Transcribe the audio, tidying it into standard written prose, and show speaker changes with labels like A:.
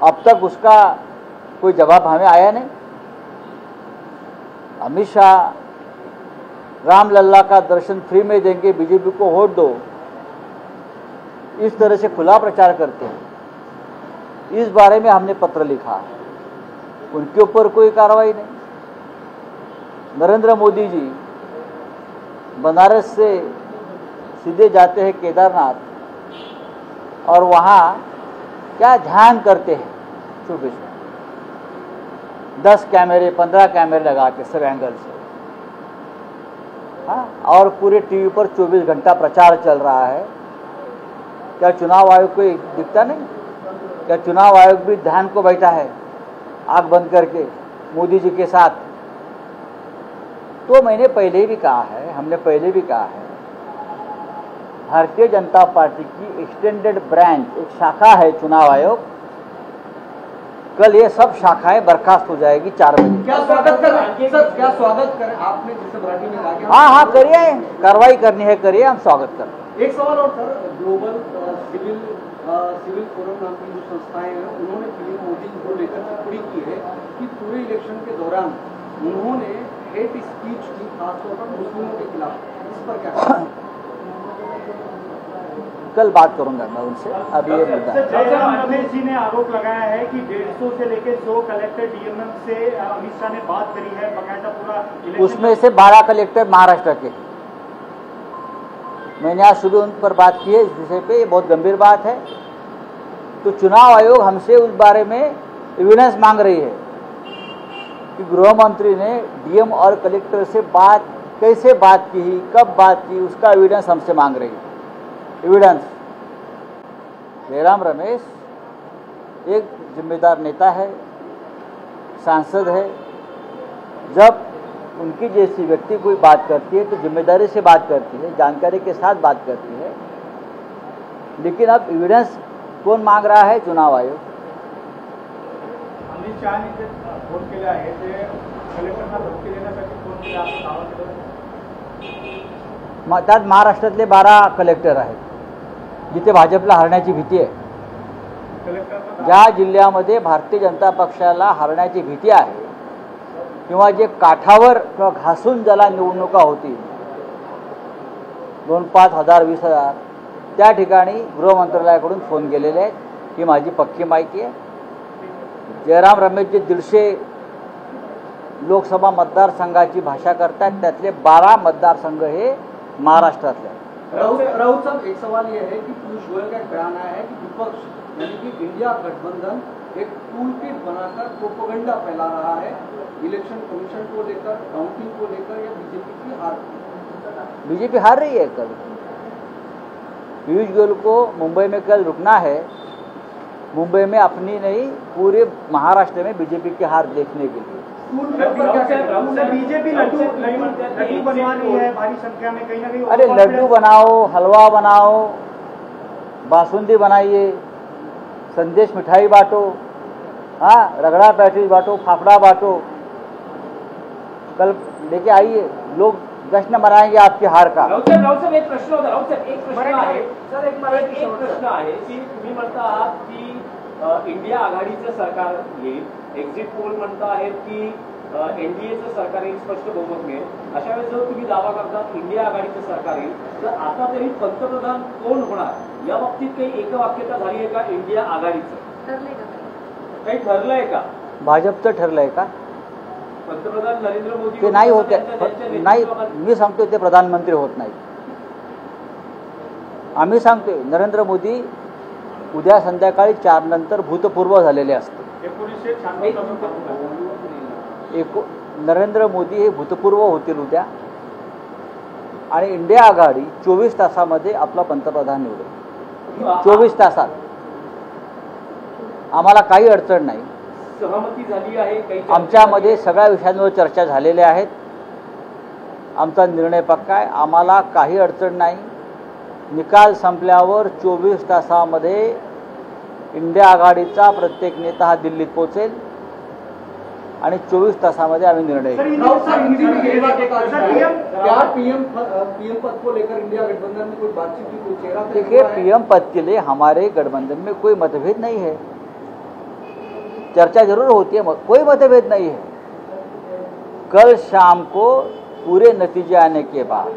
A: अब तक उसका कोई जवाब हमें आया नहीं। अमित शाह रामलल्ला का दर्शन फ्री में देंगे, बीजेपी को वोट दो, इस तरह से खुला प्रचार करते हैं। इस बारे में हमने पत्र लिखा, उनके ऊपर कोई कार्रवाई नहीं। नरेंद्र मोदी जी बनारस से सीधे जाते हैं केदारनाथ और वहाँ क्या ध्यान करते हैं, चुपे 10 कैमरे 15 कैमरे लगा के सब एंगल से, हाँ, और पूरे टीवी पर 24 घंटा प्रचार चल रहा है। क्या चुनाव आयोग को दिखता नहीं? क्या चुनाव आयोग भी ध्यान को बैठा है आंख बंद करके मोदी जी के साथ? तो मैंने पहले भी कहा है, हमने पहले भी कहा है, भारतीय जनता पार्टी की एक्सटेंडेड ब्रांच एक शाखा है चुनाव आयोग, कल ये सब शाखाएं बर्खास्त हो जाएगी 4 बजे।
B: क्या स्वागत करें सर, क्या स्वागत करें आपने जैसे मराठी में कहा?
A: हाँ करिए, कार्रवाई करनी है करिए, हम स्वागत करते हैं।
B: एक सवाल और सर, ग्लोबल सिविल फोरम नाम की जो संस्थाएं हैं उन्होंने पीएम मोदी को लेकर टिप्पणी की है कि पूरे इलेक्शन के दौरान उन्होंने हेट स्पीच की, खासतौर पर मुस्लिमों के खिलाफ, इस पर क्या?
A: कल बात करूंगा मैं उनसे। अभी ये मुद्दा
C: जयराम रमेश जी ने आरोप लगाया है कि 150 से लेकर 100 कलेक्टर डीएमएम से अमित शाह ने बात करी है, बकायदा पूरा,
A: उसमें से 12 कलेक्टर महाराष्ट्र के। मैंने आज सुबह उन पर बात की है इस विषय पे, ये बहुत गंभीर बात है। तो चुनाव आयोग हमसे उस बारे में एविडेंस मांग रही है कि गृह मंत्री ने डीएम और कलेक्टर से बात कैसे बात की, कब बात की, उसका एविडेंस हमसे मांग रही है। एविडेंस। जयराम रमेश एक जिम्मेदार नेता है, सांसद है। जब उनकी जैसी व्यक्ति कोई बात करती है तो जिम्मेदारी से बात करती है, जानकारी के साथ बात करती है। लेकिन अब एविडेंस कौन मांग रहा है? चुनाव आयोग।
C: अमित शाह ने फोन केला आहे ते कलेक्टरना धमकी देण्यासाठी फोन केला असं दावा केला।
A: त्यात महाराष्ट्रातले 12 कलेक्टर आहेत जिथे भाजपला हरण्याची भीती आहे। ज्या जिल्ह्यामध्ये भारतीय जनता पक्षाला हरण्याची भीती आहे किंवा जे काठावर किंवा घासून ज्याला निवडणुका होतील 2-5 हजार 20,000, त्या ठिकाणी गृह मंत्रालयाकडून फोन गेलेले आहेत, ही माझी पक्की माहिती आहे। जयराम रमेश जे 150 लोकसभा मतदारसंघाची भाषा करतात त्यातले 12 मतदारसंघ हे महाराष्ट्रातले।
B: राउत साहब, एक सवाल ये है कि पीयूष गोयल का एक बयान आया है कि विपक्ष यानी कि इंडिया गठबंधन एक टूल किट बनाकर प्रोपेगेंडा फैला रहा है इलेक्शन कमीशन को लेकर, काउंटिंग को लेकर, या बीजेपी की हार।
A: बीजेपी हार रही है। कल पीयूष गोयल को मुंबई में कल रुकना है। मुंबई में अपनी नहीं पूरे महाराष्ट्र में बीजेपी की हार देखने के लिए।
C: बीजेपी लड्डू बनवा रही है भारी संख्या में, कहीं ना कहीं।
A: अरे लड्डू बनाओ, हलवा बनाओ, बासुंदी बनाइए, संदेश मिठाई बांटो, हाँ, रगड़ा पैटीज बांटो, फाफड़ा बांटो, कल लेके आइए, लोग जश्न मनाएंगे आपकी हार का।
D: राऊत साहेब एक प्रश्न होता, राऊत साहेब एक प्रश्न आहे सर, एक प्रश्न आहे की तुम्ही म्हणता आहात की इंडिया आघाडीचं सरकार येईल, एक्झिट पोल म्हणता आहेत की एनडीएचं सरकार येईल, स्पष्ट बहुमत मिळेल। अशा वेळेस जर तुम्ही दावा करतात इंडिया आघाडीचं सरकार येईल, तर आता तरी पंतप्रधान कोण होणार या बाबतीत काही एकवाक्यता झाली आहे का? इंडिया आघाडीचं काही ठरलंय का?
A: भाजपचं ठरलंय का?
D: पंतप्रधान नरेंद्र मोदी
A: ते नाही होते, नाही, मी सांगतोय ते प्रधानमंत्री होत नाही। आम्ही सांगतोय नरेंद्र मोदी उद्या संध्याकाळी 4 नंतर भूतपूर्व झालेले असते। नरेंद्र मोदी हे भूतपूर्व होतील उद्या आणि इंडिया आघाडी 24 तासामध्ये आपला पंतप्रधान निवडेल। 24 तासात आम्हाला काही अडचण नाही।
D: सहमती झाली आहे,
A: आमच्यामध्ये सगळ्या विषयांवर चर्चा झालेल्या आहेत। आमचा निर्णय पक्का आहे, आम्हाला काही अडचण नाही। निकाल संपल्यावर 24 तासामध्ये इंडिया आघाडीचा प्रत्येक नेता हा दिल्लीत पोहोचेल आणि 24 तासामध्ये आम्ही निर्णय घेऊ।
B: पीएम पद को लेकर इंडिया गठबंधन में कोई बातचीत की, कोई चेहरा?
A: देखिए, पीएम पद के लिए हमारे गठबंधन में कोई मतभेद नहीं है। चर्चा जरूर होती है, कोई मतभेद नहीं है। कल शाम को पूरे नतीजे आने के बाद